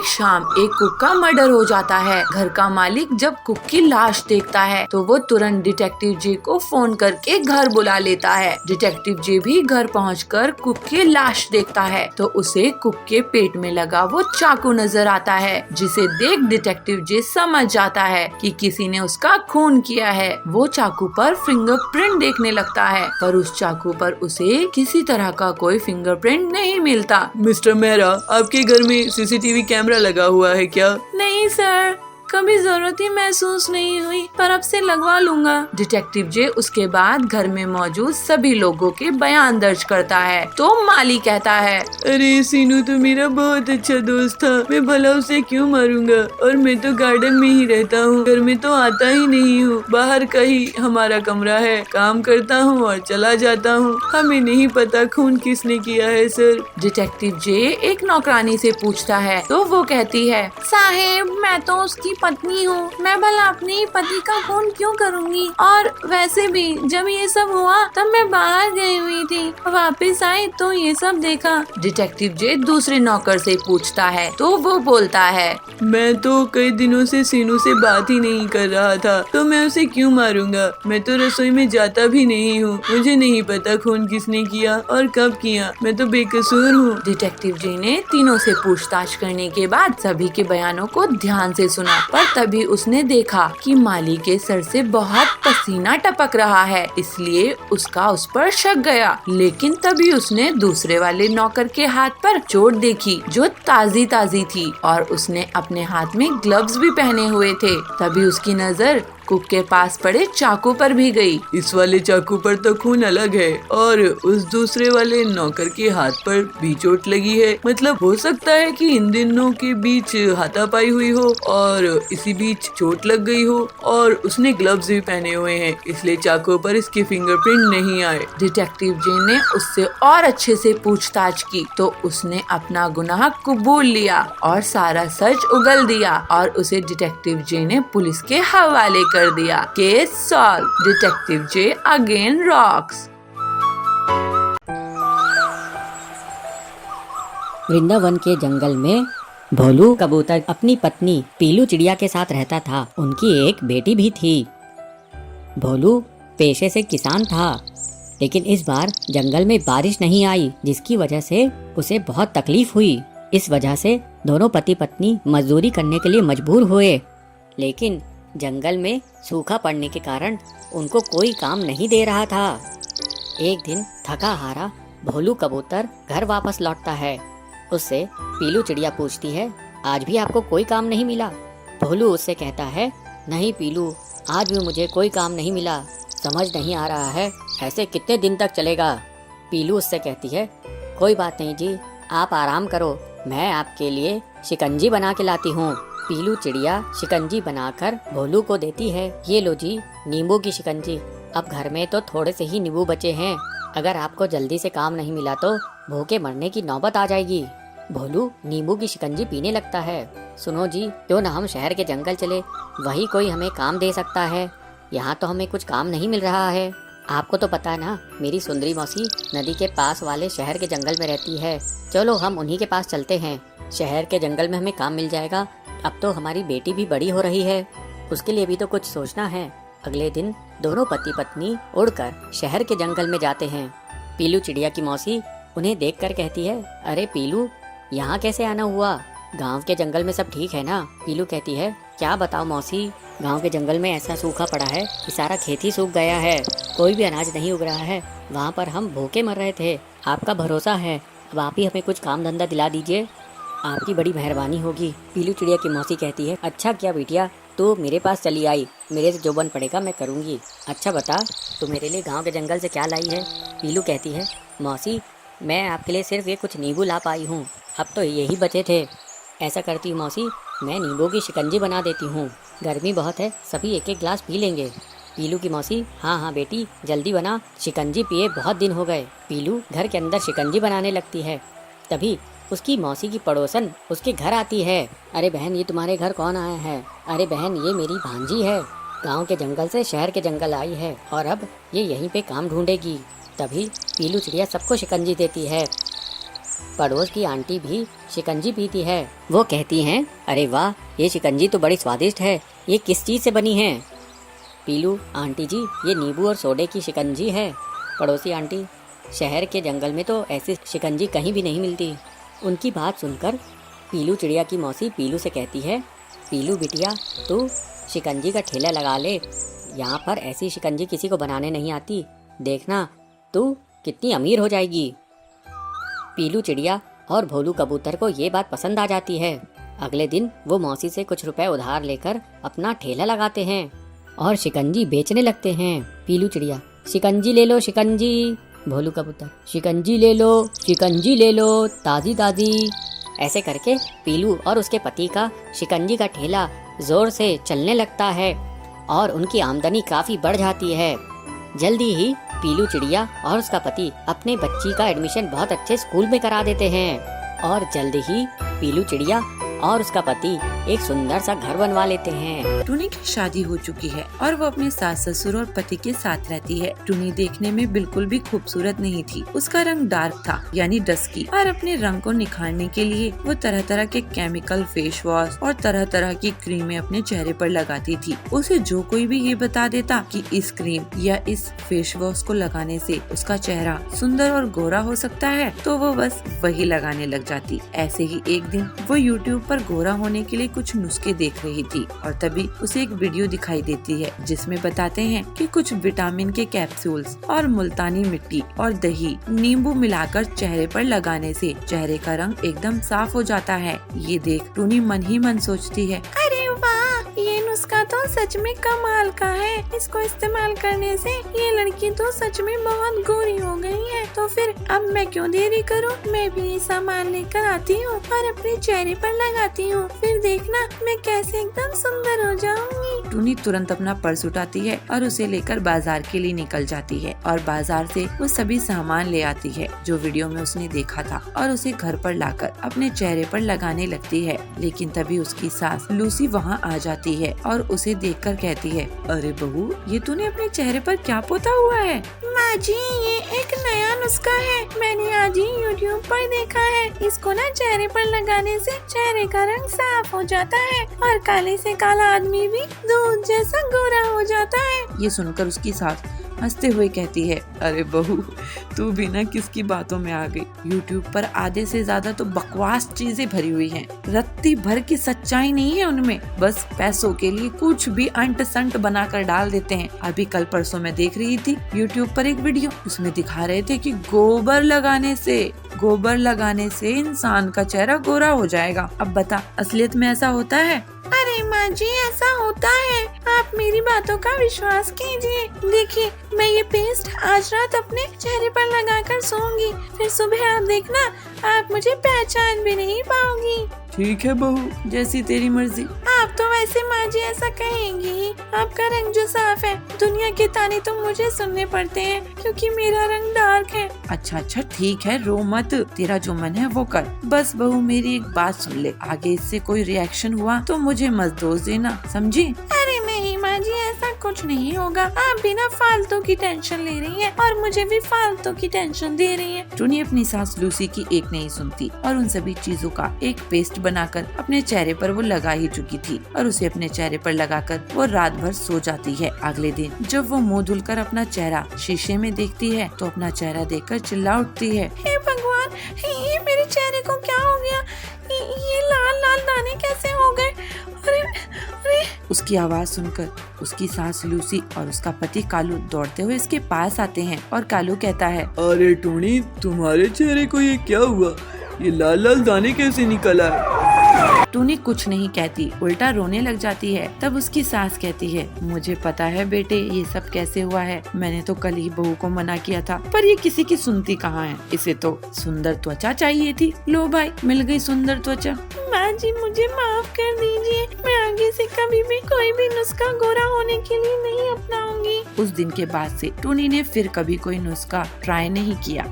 एक शाम एक कुक का मर्डर हो जाता है। घर का मालिक जब कुक की लाश देखता है तो वो तुरंत डिटेक्टिव जे को फोन करके घर बुला लेता है। डिटेक्टिव जे भी घर पहुंचकर कुक की लाश देखता है तो उसे कुक के पेट में लगा वो चाकू नजर आता है, जिसे देख डिटेक्टिव जे समझ जाता है कि किसी ने उसका खून किया है। वो चाकू पर फिंगरप्रिंट देखने लगता है पर उस चाकू पर उसे किसी तरह का कोई फिंगरप्रिंट नहीं मिलता। मिस्टर मेहरा, आपके घर में सीसीटीवी कैमरा लगा हुआ है क्या? नहीं सर, कभी जरूरत ही महसूस नहीं हुई, पर अब से लगवा लूंगा। डिटेक्टिव जे उसके बाद घर में मौजूद सभी लोगों के बयान दर्ज करता है तो माली कहता है, अरे सीनू तो मेरा बहुत अच्छा दोस्त था, मैं भला उसे क्यों मारूंगा? और मैं तो गार्डन में ही रहता हूँ, घर में तो आता ही नहीं हूँ। बाहर का ही हमारा कमरा है, काम करता हूँ और चला जाता हूँ। हमें नहीं पता खून किसने किया है सर। डिटेक्टिव जे एक नौकरानी से पूछता है तो वो कहती है, साहेब मैं तो उसकी पत्नी हूँ, मैं भला अपने पति का खून क्यों करूँगी? और वैसे भी जब ये सब हुआ तब मैं बाहर गई हुई थी, वापस आई तो ये सब देखा। डिटेक्टिव जे दूसरे नौकर से पूछता है तो वो बोलता है, मैं तो कई दिनों से सीनू से बात ही नहीं कर रहा था, तो मैं उसे क्यों मारूंगा? मैं तो रसोई में जाता भी नहीं हूँ, मुझे नहीं पता खून किसने किया और कब किया, मैं तो बेकसूर हूँ। डिटेक्टिव जे ने तीनों से पूछताछ करने के बाद सभी के बयानों को ध्यान से सुना, पर तभी उसने देखा कि माली के सर से बहुत पसीना टपक रहा है, इसलिए उसका उस पर शक गया। लेकिन तभी उसने दूसरे वाले नौकर के हाथ पर चोट देखी जो ताजी ताजी थी और उसने अपने हाथ में ग्लव्स भी पहने हुए थे। तभी उसकी नजर कुक के पास पड़े चाकू पर भी गई। इस वाले चाकू पर तो खून अलग है और उस दूसरे वाले नौकर के हाथ पर भी चोट लगी है। मतलब हो सकता है कि इन दोनों के बीच हाथापाई हुई हो और इसी बीच चोट लग गई हो, और उसने ग्लव्स भी पहने हुए हैं, इसलिए चाकू पर इसके फिंगरप्रिंट नहीं आए। डिटेक्टिव जे ने उससे और अच्छे से पूछताछ की तो उसने अपना गुनाह कबूल लिया और सारा सच उगल दिया और उसे डिटेक्टिव जे ने पुलिस के हवाले कर दिया। Case solve. डिटेक्टिव जे अगेन रॉक्स। वृंदावन के जंगल में भोलू कबूतर अपनी पत्नी पीलू चिड़िया के साथ रहता था। उनकी एक बेटी भी थी। भोलू पेशे से किसान था, लेकिन इस बार जंगल में बारिश नहीं आई, जिसकी वजह से उसे बहुत तकलीफ हुई। इस वजह से दोनों पति पत्नी मजदूरी करने के लिए मजबूर हुए, लेकिन जंगल में सूखा पड़ने के कारण उनको कोई काम नहीं दे रहा था। एक दिन थका हारा भोलू कबूतर घर वापस लौटता है। उससे पीलू चिड़िया पूछती है, आज भी आपको कोई काम नहीं मिला? भोलू उससे कहता है, नहीं पीलू, आज भी मुझे कोई काम नहीं मिला। समझ नहीं आ रहा है ऐसे कितने दिन तक चलेगा। पीलू उससे कहती है, कोई बात नहीं जी, आप आराम करो, मैं आपके लिए शिकंजी बना के लाती हूँ। पीलू चिड़िया शिकंजी बनाकर भोलू को देती है। ये लो जी, नींबू की शिकंजी। अब घर में तो थोड़े से ही नींबू बचे हैं, अगर आपको जल्दी से काम नहीं मिला तो भूखे मरने की नौबत आ जाएगी। भोलू नींबू की शिकंजी पीने लगता है। सुनो जी, क्यों ना हम शहर के जंगल चले, वही कोई हमें काम दे सकता है। यहाँ तो हमें कुछ काम नहीं मिल रहा है। आपको तो पता है ना, मेरी सुंदरी मौसी नदी के पास वाले शहर के जंगल में रहती है। चलो हम उन्हीं के पास चलते हैं, शहर के जंगल में हमें काम मिल जाएगा। अब तो हमारी बेटी भी बड़ी हो रही है, उसके लिए भी तो कुछ सोचना है। अगले दिन दोनों पति पत्नी उड़कर शहर के जंगल में जाते हैं। पीलू चिड़िया की मौसी उन्हें देखकर कहती है, अरे पीलू, यहाँ कैसे आना हुआ? गांव के जंगल में सब ठीक है ना? पीलू कहती है, क्या बताओ मौसी, गांव के जंगल में ऐसा सूखा पड़ा है कि सारा खेत ही सूख गया है, कोई भी अनाज नहीं उग रहा है। वहाँ पर हम भूखे मर रहे थे, आपका भरोसा है, अब आप ही हमें कुछ काम धंधा दिला दीजिए, आपकी बड़ी मेहरबानी होगी। पीलू चिड़िया की मौसी कहती है, अच्छा क्या बिटिया, तू मेरे पास चली आई, मेरे से जो बन पड़ेगा मैं करूँगी। अच्छा बता, तू मेरे लिए गांव के जंगल से क्या लाई है? पीलू कहती है, मौसी मैं आपके लिए सिर्फ ये कुछ नींबू ला पाई हूँ, अब तो यही बचे थे। ऐसा करती हूँ मौसी, मैं नींबू की शिकंजी बना देती हूँ, गर्मी बहुत है, सभी एक एक गिलास पी लेंगे। पीलू की मौसी, हाँ हाँ बेटी जल्दी बना, शिकंजी पिए बहुत दिन हो गए। पीलू घर के अंदर शिकंजी बनाने लगती है। तभी उसकी मौसी की पड़ोसन उसके घर आती है। अरे बहन, ये तुम्हारे घर कौन आया है? अरे बहन, ये मेरी भांजी है, गांव के जंगल से शहर के जंगल आई है और अब ये यहीं पे काम ढूंढेगी। तभी पीलू चिड़िया सबको शिकंजी देती है। पड़ोस की आंटी भी शिकंजी पीती है। वो कहती हैं, अरे वाह, ये शिकंजी तो बड़ी स्वादिष्ट है, ये किस चीज़ से बनी है? पीलू, आंटी जी, ये नींबू और सोडे की शिकंजी है। पड़ोसी आंटी, शहर के जंगल में तो ऐसी शिकंजी कहीं भी नहीं मिलती। उनकी बात सुनकर पीलू चिड़िया की मौसी पीलू से कहती है, पीलू बिटिया, तू शिकंजी का ठेला लगा ले, यहाँ पर ऐसी शिकंजी किसी को बनाने नहीं आती, देखना तू कितनी अमीर हो जाएगी। पीलू चिड़िया और भोलू कबूतर को ये बात पसंद आ जाती है। अगले दिन वो मौसी से कुछ रुपए उधार लेकर अपना ठेला लगाते हैं और शिकंजी बेचने लगते हैं। पीलू चिड़िया, शिकंजी ले लो शिकंजी। भोलू कबूतर, शिकंजी ले लो, शिकंजी ले लो, ताज़ी ताज़ी। ऐसे करके पीलू और उसके पति का शिकंजी का ठेला जोर से चलने लगता है और उनकी आमदनी काफ़ी बढ़ जाती है। जल्दी ही पीलू चिड़िया और उसका पति अपने बच्ची का एडमिशन बहुत अच्छे स्कूल में करा देते हैं और जल्द ही पीलू चिड़िया और उसका पति एक सुंदर सा घर बनवा लेते हैं। टुनी की शादी हो चुकी है और वो अपने सास ससुर और पति के साथ रहती है। टुनी देखने में बिल्कुल भी खूबसूरत नहीं थी। उसका रंग डार्क था, यानी डस्की, और अपने रंग को निखारने के लिए वो तरह तरह के केमिकल फेस वॉश और तरह तरह की क्रीमें अपने चेहरे पर लगाती थी। उसे जो कोई भी ये बता देता कि इस क्रीम या इस फेस वॉश को लगाने से उसका चेहरा सुंदर और गोरा हो सकता है, तो वो बस वही लगाने लग जाती। ऐसे ही एक दिन वो YouTube पर गोरा होने के लिए कुछ नुस्खे देख रही थी और तभी उसे एक वीडियो दिखाई देती है जिसमें बताते हैं कि कुछ विटामिन के कैप्सूल्स और मुल्तानी मिट्टी और दही, नींबू मिलाकर चेहरे पर लगाने से चेहरे का रंग एकदम साफ हो जाता है। ये देख टुनी मन ही मन सोचती है, अरे वाह, ये नुस्खा तो सच में कमाल का है। इसको इस्तेमाल करने से ये लड़की तो सच में बहुत गोरी हो गई है। तो फिर अब मैं क्यों देरी करूं, मैं भी ये सामान लेकर आती हूँ और अपने चेहरे पर लगाती हूँ, फिर देखना मैं कैसे एकदम सुंदर हो जाऊंगी। टुनी तुरंत अपना पर्स उठाती है और उसे लेकर बाजार के लिए निकल जाती है और बाजार से वो सभी सामान ले आती है जो वीडियो में उसने देखा था और उसे घर पर लाकर अपने चेहरे पर लगाने लगती है। लेकिन तभी उसकी सास लूसी वहाँ आ जाती है और उसे देखकर कहती है, अरे बहू, ये तूने अपने चेहरे पर क्या पोता हुआ है? माँ जी, ये एक नया नुस्खा है, मैंने आज ही YouTube पर देखा है। इसको ना चेहरे पर लगाने से चेहरे का रंग साफ हो जाता है और काले से काला आदमी भी दूध जैसा गोरा हो जाता है। ये सुनकर उसकी सास हंसते हुए कहती है, अरे बहू, तू भी ना किसकी बातों में आ गई। YouTube पर आधे से ज्यादा तो बकवास चीजें भरी हुई हैं। रत्ती भर की सच्चाई नहीं है उनमें, बस पैसों के लिए कुछ भी अंट संट बनाकर डाल देते हैं। अभी कल परसों मैं देख रही थी YouTube पर एक वीडियो, उसमें दिखा रहे थे कि गोबर लगाने से इंसान का चेहरा गोरा हो जाएगा। अब बता, असलियत में ऐसा होता है? अरे माँ जी, ऐसा होता है, आप मेरी बातों का विश्वास कीजिए। देखिए, मैं ये पेस्ट आज रात अपने चेहरे पर लगाकर सोऊंगी, फिर सुबह आप देखना, आप मुझे पहचान भी नहीं पाओगी। ठीक है बहू, जैसी तेरी मर्जी। आप तो वैसे माँ जी ऐसा कहेंगी ही, आपका रंग जो साफ है, दुनिया के ताने तो मुझे सुनने पड़ते हैं क्योंकि मेरा रंग डार्क है। अच्छा ठीक है, रो मत, तेरा जो मन है वो कर। बस बहू, मेरी एक बात सुन ले, आगे इससे कोई रिएक्शन हुआ तो मुझे मत दोष देना, समझी? अरे नहीं माँ जी, ऐसा कुछ नहीं होगा, आप बिना फालतू की टेंशन ले रही हैं और मुझे भी फालतू की टेंशन दे रही हैं। टुनी अपनी सास लूसी की एक नहीं सुनती और उन सभी चीजों का एक पेस्ट बनाकर अपने चेहरे पर वो लगा ही चुकी थी और उसे अपने चेहरे पर लगाकर वो रात भर सो जाती है। अगले दिन जब वो मुंह धुलकर अपना चेहरा शीशे में देखती है तो अपना चेहरा देखकर चिल्ला उठती है, हे भगवान, ये मेरे चेहरे को क्या हो गया? ये लाल लाल दाने कैसे हो गए? अरे उसकी आवाज सुनकर उसकी सास लूसी और उसका पति कालू दौड़ते हुए इसके पास आते हैं और कालू कहता है, अरे टोनी, तुम्हारे चेहरे को ये क्या हुआ? ये लाल लाल दाने कैसे निकल आए? टूनी कुछ नहीं कहती, उल्टा रोने लग जाती है। तब उसकी सास कहती है, मुझे पता है बेटे, ये सब कैसे हुआ है। मैंने तो कल ही बहू को मना किया था, पर ये किसी की सुनती कहाँ है। इसे तो सुंदर त्वचा चाहिए थी। लो भाई, मिल गई सुंदर त्वचा। माँ जी, मुझे माफ कर दीजिए, मैं आगे से कभी भी कोई भी नुस्खा गोरा होने के लिए नहीं अपनाऊंगी। उस दिन के बाद से टूनी ने फिर कभी कोई नुस्खा ट्राई नहीं किया।